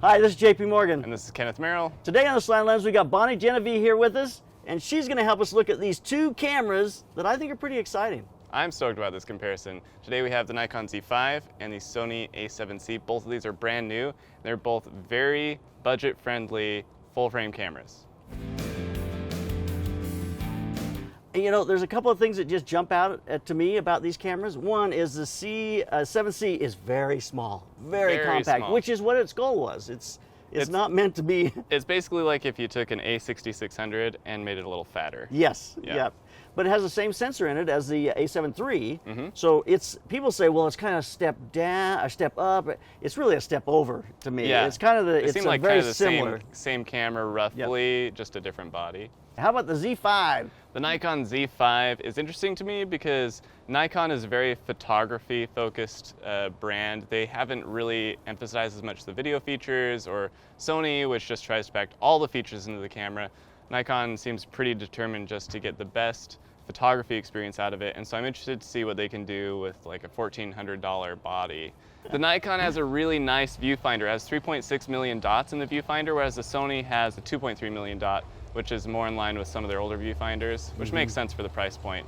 Hi, this is JP Morgan. And this is Kenneth Merrill. Today on the Slanted Lens, we got Bonnie Genevieve here with us, and she's going to help us look at these two cameras that I think are pretty exciting. I'm stoked about this comparison. Today we have the Nikon Z5 and the Sony A7C. Both of these are brand new. They're both very budget-friendly full-frame cameras. You know, there's a couple of things that just jump out to me about these cameras. One is the C7C is very small, very compact, small. which is what its goal was. It's not meant to be. It's basically like if you took an A6600 and made it a little fatter. Yes, Yeah. yep. But it has the same sensor in it as the A7 III. So people say, well, it's kind of a step down, a step up. It's really a step over to me. Yeah. It's kind of They it's seem like very kind of the similar. same camera roughly, just a different body. How about the Z5? The Nikon Z5 is interesting to me because Nikon is a very photography-focused brand. They haven't really emphasized as much the video features, or Sony, which just tries to pack all the features into the camera. Nikon seems pretty determined just to get the best photography experience out of it, and so I'm interested to see what they can do with like a $1,400 body. The Nikon has a really nice viewfinder. It has 3.6 million dots in the viewfinder, whereas the Sony has a 2.3 million dot, which is more in line with some of their older viewfinders, which makes sense for the price point.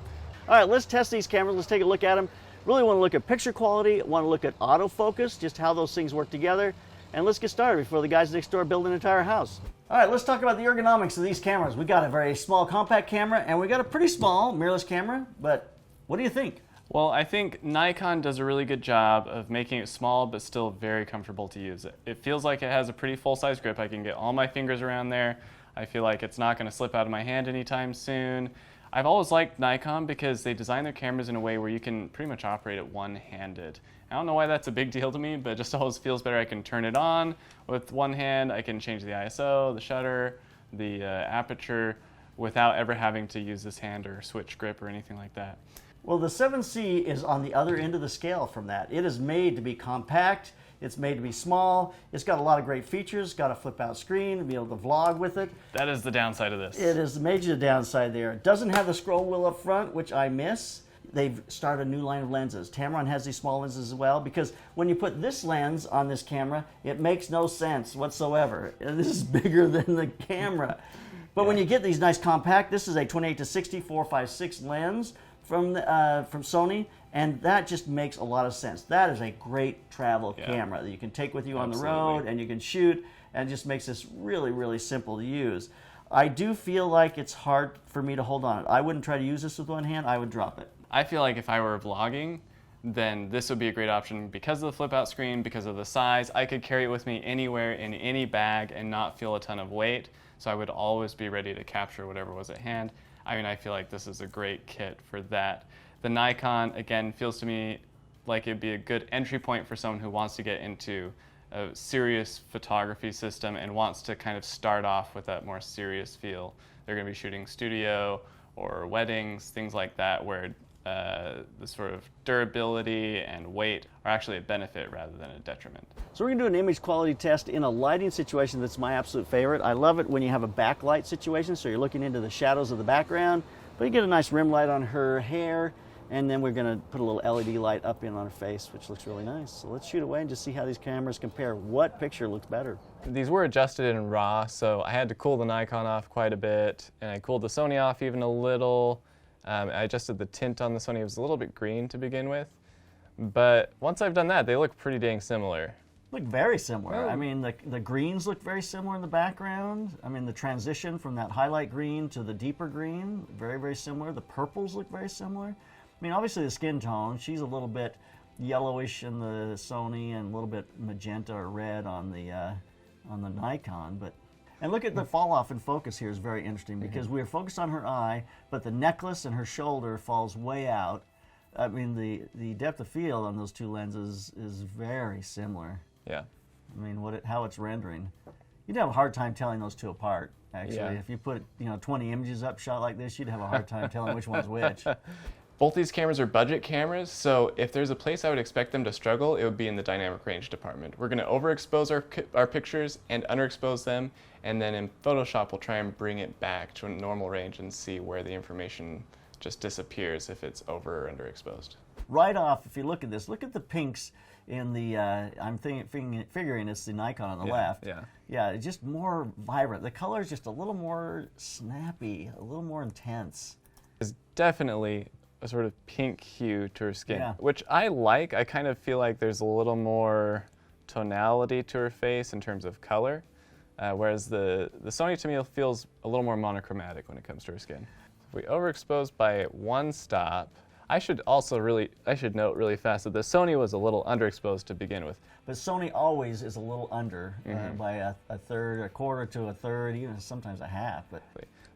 All right, let's test these cameras. Let's take a look at them. Really want to look at picture quality, want to look at autofocus, just how those things work together. And let's get started before the guys next door build an entire house. All right, let's talk about the ergonomics of these cameras. We got a very small compact camera, and we got a pretty small mirrorless camera, but what do you think? Well, I think Nikon does a really good job of making it small but still very comfortable to use. It feels like it has a pretty full-size grip. I can get all my fingers around there. I feel like it's not going to slip out of my hand anytime soon. I've always liked Nikon because they design their cameras in a way where you can pretty much operate it one-handed. I don't know why that's a big deal to me, but it just always feels better. I can turn it on with one hand, I can change the ISO, the shutter, the aperture, without ever having to use this hand or switch grip or anything like that. Well, the 7C is on the other end of the scale from that. It is made to be compact. It's made to be small. It's got a lot of great features. It's got a flip-out screen to be able to vlog with it. That is the downside of this. It is the major downside there. It doesn't have the scroll wheel up front, which I miss. They've started a new line of lenses. Tamron has these small lenses as well, because when you put this lens on this camera, it makes no sense whatsoever. This is bigger than the camera. But when you get these nice compact, this is a 28-60 4.56 lens from Sony, and that just makes a lot of sense. That is a great travel camera that you can take with you on the road, and you can shoot, and it just makes this really, really simple to use. I do feel like it's hard for me to hold on it. I wouldn't try to use this with one hand. I would drop it. I feel like if I were vlogging, then this would be a great option because of the flip-out screen, because of the size. I could carry it with me anywhere in any bag and not feel a ton of weight, so I would always be ready to capture whatever was at hand. I mean, I feel like this is a great kit for that. The Nikon, again, feels to me like it'd be a good entry point for someone who wants to get into a serious photography system and wants to kind of start off with that more serious feel. They're going to be shooting studio or weddings, things like that, where the sort of durability and weight are actually a benefit rather than a detriment. So we're going to do an image quality test in a lighting situation that's my absolute favorite. I love it when you have a backlight situation, so you're looking into the shadows of the background, but you get a nice rim light on her hair, and then we're going to put a little LED light up in on her face, which looks really nice. So let's shoot away and just see how these cameras compare. What picture looks better? These were adjusted in RAW, so I had to cool the Nikon off quite a bit, and I cooled the Sony off even a little. I adjusted the tint on the Sony. It was a little bit green to begin with, but once I've done that, they look pretty dang similar. Look very similar. I mean, the greens look very similar in the background. I mean, the transition from that highlight green to the deeper green, very, very similar. The purples look very similar. I mean, obviously the skin tone, she's a little bit yellowish in the Sony and a little bit magenta or red on the Nikon, but. And look at the fall off in focus here is very interesting because we are focused on her eye, but the necklace and her shoulder falls way out. I mean, the depth of field on those two lenses is very similar. Yeah. I mean, how it's rendering. You'd have a hard time telling those two apart, actually. Yeah. If you put 20 images up shot like this, you'd have a hard time telling which one's which. Both these cameras are budget cameras, so if there's a place I would expect them to struggle, it would be in the dynamic range department. We're going to overexpose our pictures and underexpose them, and then in Photoshop we'll try and bring it back to a normal range and see where the information just disappears if it's over or underexposed. Right off, if you look at this, look at the pinks in the, I'm figuring it's the Nikon on the left. Yeah. Yeah, it's just more vibrant. The color is just a little more snappy, a little more intense. It's definitely a sort of pink hue to her skin, Yeah. which I like. I kind of feel like there's a little more tonality to her face in terms of color, whereas the Sony to me feels a little more monochromatic when it comes to her skin. If we overexpose by 1 stop, I should note really fast that the Sony was a little underexposed to begin with. But Sony always is a little under by a third, a quarter to a third, even sometimes a half.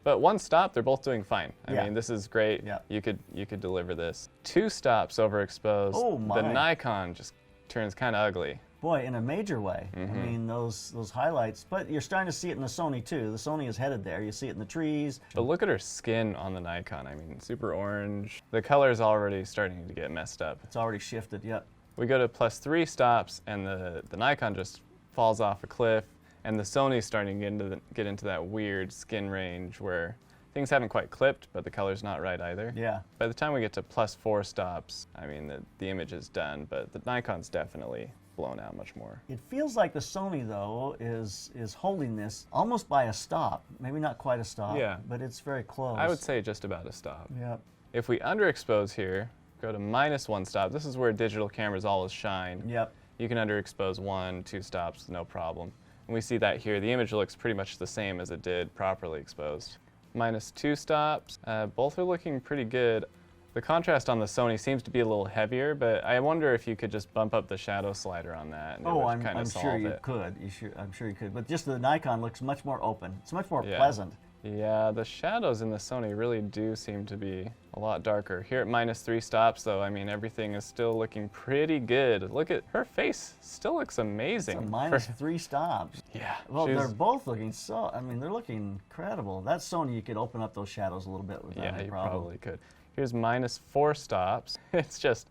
But 1 stop, they're both doing fine. I Yeah. mean, this is great. Yeah. You could deliver this. 2 stops overexposed. Oh, my. The Nikon just turns kind of ugly. Boy, in a major way. I mean, those highlights. But you're starting to see it in the Sony too. The Sony is headed there. You see it in the trees. But look at her skin on the Nikon. I mean, super orange. The color is already starting to get messed up. It's already shifted. Yep. We go to +3 stops, and the Nikon just falls off a cliff, and the Sony's starting to get into that weird skin range where things haven't quite clipped, but the color's not right either. Yeah. By the time we get to +4 stops, I mean, the image is done, but the Nikon's definitely blown out much more. It feels like the Sony though is holding this almost by a stop. Maybe not quite a stop. Yeah. But it's very close. I would say just about a stop. Yep. If we underexpose here, go to -1 stop. This is where digital cameras always shine. Yep. You can underexpose 1, 2 stops, no problem. And we see that here. The image looks pretty much the same as it did properly exposed. -2 stops. Both are looking pretty good. The contrast on the Sony seems to be a little heavier, but I wonder if you could just bump up the shadow slider on that. And it would kind of I'm solve sure you it. could. I'm sure you could. But just the Nikon looks much more open. It's much more Yeah. pleasant. Yeah, the shadows in the Sony really do seem to be a lot darker. Here at -3 stops, though, I mean, everything is still looking pretty good. Look at her face; still looks amazing. It's a -3 stops. Yeah. Well, she's- they're both looking so. I mean, they're looking incredible. That Sony, you could open up those shadows a little bit without Yeah, any you problem. probably could. Here's -4 stops. It's just,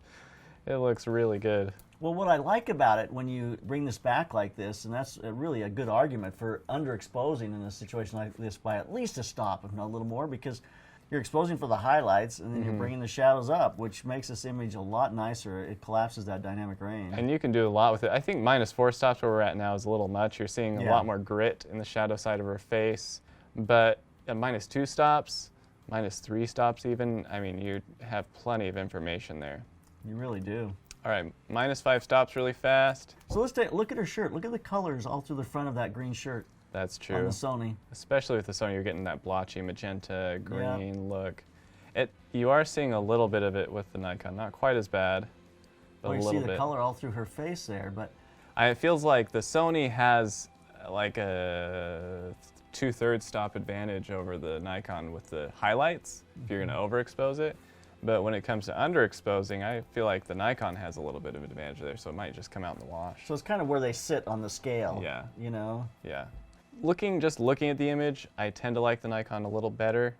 it looks really good. Well, what I like about it when you bring this back like this, and that's really a good argument for underexposing in a situation like this by at least a stop, if not a little more, because you're exposing for the highlights and then you're bringing the shadows up, which makes this image a lot nicer. It collapses that dynamic range. And you can do a lot with it. I think -4 stops where we're at now is a little much. You're seeing a Yeah. lot more grit in the shadow side of her face. But at -2 stops, -3 stops even, I mean, you have plenty of information there. You really do. All right, -5 stops really fast. So let's take look at her shirt. Look at the colors all through the front of that green shirt That's on true. the Sony. Especially with the Sony, you're getting that blotchy magenta green look. You are seeing a little bit of it with the Nikon, not quite as bad, but Well, a you see little the bit. color all through her face there, but It feels like the Sony has like a 2/3 stop advantage over the Nikon with the highlights if you're going to overexpose it. But when it comes to underexposing, I feel like the Nikon has a little bit of an advantage there, so it might just come out in the wash. so it's kind of where they sit on the scale. Yeah. You know. Yeah. Just looking at the image, I tend to like the Nikon a little better,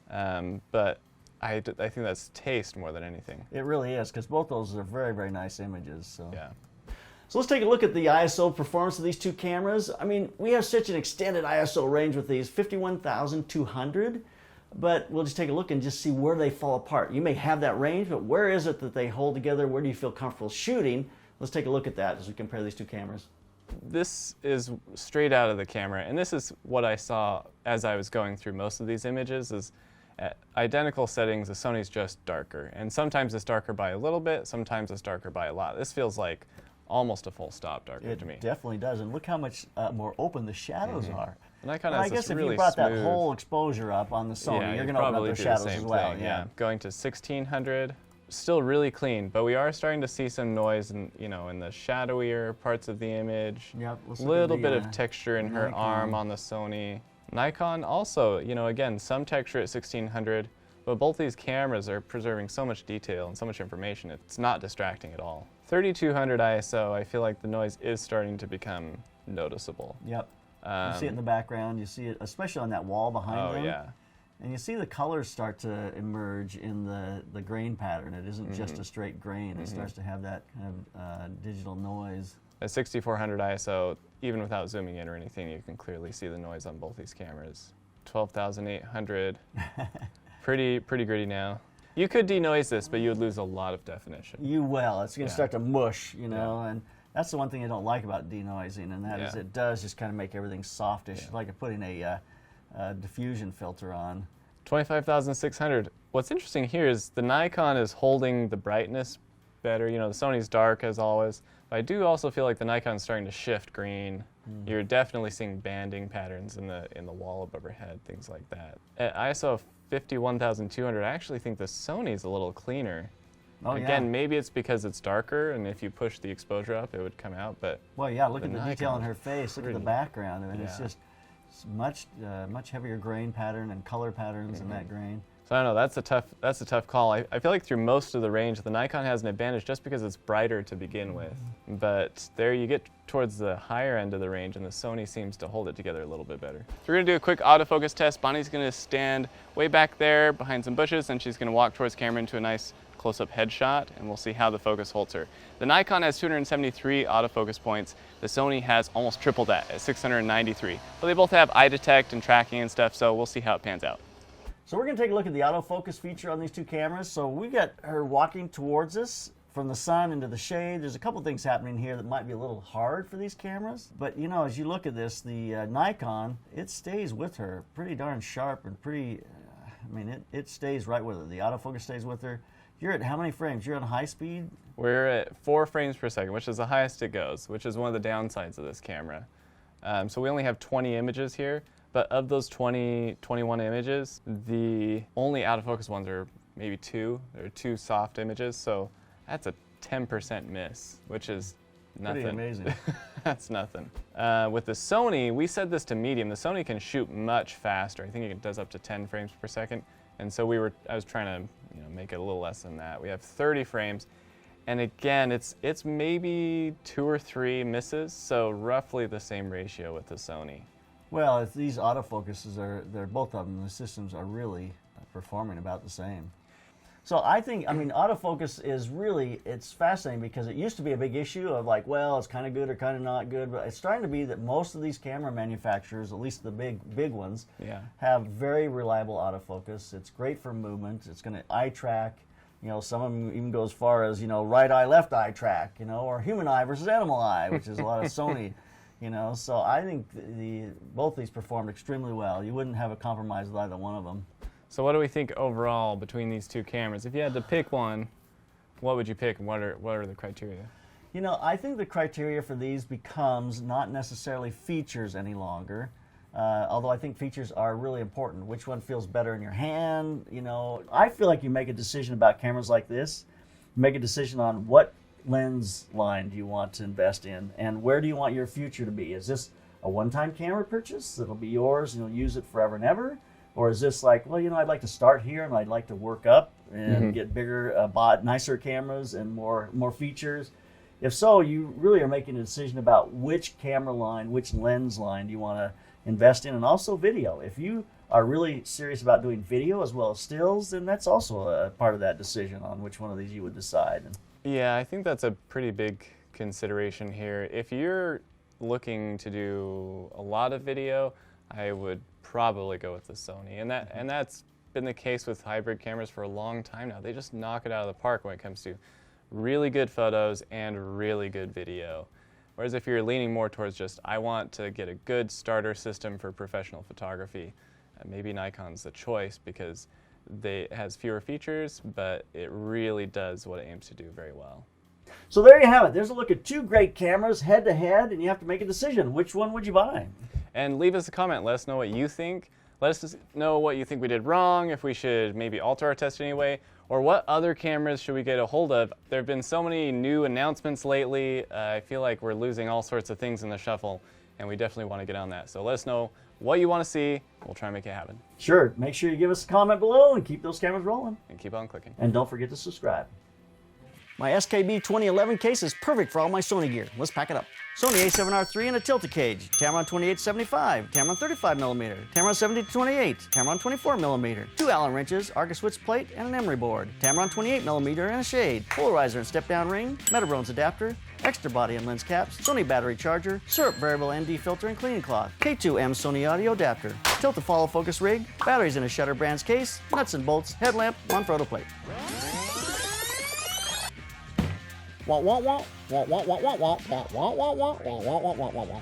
but I think that's taste more than anything. It really is, because both those are very, very nice images. So. Yeah. So let's take a look at the ISO performance of these two cameras. I mean, we have such an extended ISO range with these, 51,200, but we'll just take a look and just see where they fall apart. You may have that range, but where is it that they hold together? Where do you feel comfortable shooting? Let's take a look at that as we compare these two cameras. This is straight out of the camera, and this is what I saw as I was going through most of these images is at identical settings, the Sony's just darker. And sometimes it's darker by a little bit, sometimes it's darker by a lot. This feels like almost a full stop darker It to me. definitely does, and look how much more open the shadows are. And Nikon Well, has I guess this if really you brought smooth, that whole exposure up on the Sony, yeah, you're you'd going to open up probably their do shadows the same as well. thing, yeah. Going to 1600, still really clean, but we are starting to see some noise in, in the shadowier parts of the image. Yep, let's A look at little the, bit of texture in her Nikon. arm on the Sony. Nikon also, again, some texture at 1600, but both these cameras are preserving so much detail and so much information, it's not distracting at all. 3200 ISO, I feel like the noise is starting to become noticeable. Yep. You see it in the background. You see it, especially on that wall behind them. Oh, yeah. And you see the colors start to emerge in the grain pattern. It isn't just a straight grain. It starts to have that kind of digital noise. At 6400 ISO, even without zooming in or anything, you can clearly see the noise on both these cameras. 12,800, pretty gritty now. You could denoise this, but you would lose a lot of definition. You will. It's going to start to mush, you know, and that's the one thing I don't like about denoising, and that is it does just kind of make everything softish, like putting a diffusion filter on. 25,600. What's interesting here is the Nikon is holding the brightness better. You know, the Sony's dark as always, but I do also feel like the Nikon's starting to shift green. You're definitely seeing banding patterns in the wall above her head, things like that. At ISO 51,200, I actually think the Sony's a little cleaner. Again, maybe it's because it's darker, and if you push the exposure up, it would come out. But well, yeah, look at the detail in her face. Look at the background. I mean, it's just much heavier grain pattern and color patterns in that grain. So I don't know. That's a tough call. I feel like through most of the range, the Nikon has an advantage just because it's brighter to begin with. But there you get towards the higher end of the range, and the Sony seems to hold it together a little bit better. So we're gonna do a quick autofocus test. Bonnie's gonna stand way back there behind some bushes, and she's gonna walk towards camera into a nice close-up headshot, and we'll see how the focus holds her. The Nikon has 273 autofocus points. The Sony has almost triple that at 693. But they both have eye detect and tracking and stuff, so we'll see how it pans out. So we're going to take a look at the autofocus feature on these two cameras. So we got her walking towards us from the sun into the shade. There's a couple things happening here that might be a little hard for these cameras. But you know, as you look at this, the Nikon, it stays with her pretty darn sharp and pretty, I mean, it stays right with her. The autofocus stays with her. You're at how many frames? You're on high speed? We're at 4 frames per second, which is the highest it goes, which is one of the downsides of this camera. So we only have 20 images here. But of those 21 images, the only out-of-focus ones are maybe 2. There are 2 soft images, so that's a 10% miss, which is nothing. Pretty amazing. That's nothing. With the Sony, we set this to medium. The Sony can shoot much faster. I think it does up to 10 frames per second. And so I was trying to make it a little less than that. We have 30 frames. And again, it's maybe 2 or 3 misses, so roughly the same ratio with the Sony. Well, if these autofocuses they're both of them, the systems are really performing about the same. So I mean, autofocus is really, it's fascinating because it used to be a big issue of like, well, it's kind of good or kind of not good, but it's starting to be that most of these camera manufacturers, at least the big ones, have very reliable autofocus. It's great for movement. It's going to eye track. You know, some of them even go as far as, right eye, left eye track, or human eye versus animal eye, which is a lot of Sony. So I think both these performed extremely well. You wouldn't have a compromise with either one of them. So what do we think overall between these two cameras? If you had to pick one, what would you pick, and what are the criteria? I think the criteria for these becomes not necessarily features any longer, although I think features are really important. Which one feels better in your hand? I feel like you make a decision about cameras like this, make a decision on what lens line do you want to invest in, and where do you want your future to be? Is this a one-time camera purchase that'll be yours and you'll use it forever and ever? Or is this like, well, I'd like to start here and I'd like to work up and get bigger, nicer cameras and more features? If so, you really are making a decision about which camera line, which lens line do you want to invest in, and also video. If you are really serious about doing video as well as stills, then that's also a part of that decision on which one of these you would decide. Yeah, I think that's a pretty big consideration here. If you're looking to do a lot of video, I would probably go with the Sony. And that's been the case with hybrid cameras for a long time now. They just knock it out of the park when it comes to really good photos and really good video. Whereas if you're leaning more towards just, I want to get a good starter system for professional photography, maybe Nikon's the choice because it has fewer features, but it really does what it aims to do very well. So there you have it. There's a look at 2 great cameras head to head, and you have to make a decision. Which one would you buy? And leave us a comment. Let us know what you think. Let us know what you think we did wrong, if we should maybe alter our test anyway, or what other cameras should we get a hold of. There have been so many new announcements lately. I feel like we're losing all sorts of things in the shuffle, and we definitely want to get on that. So let us know what you want to see. We'll try and make it happen. Sure. Make sure you give us a comment below and keep those cameras rolling. And keep on clicking. And don't forget to subscribe. My SKB 2011 case is perfect for all my Sony gear. Let's pack it up. Sony A7 RIII and a tilted cage, Tamron 2875, Tamron 35mm, Tamron 70-28, Tamron 24mm, 2 Allen wrenches, Argus switch plate, and an emery board, Tamron 28mm and a shade, polarizer and step-down ring, Metabrones adapter, extra body and lens caps, Sony battery charger, syrup variable ND filter and cleaning cloth, K2M Sony audio adapter, tilt to follow focus rig, batteries in a Shutter Brands case, nuts and bolts, headlamp, Manfrotto plate. Wah wah wah wah wah wah wah wah wah wah wah wah wah wah wah wah wah.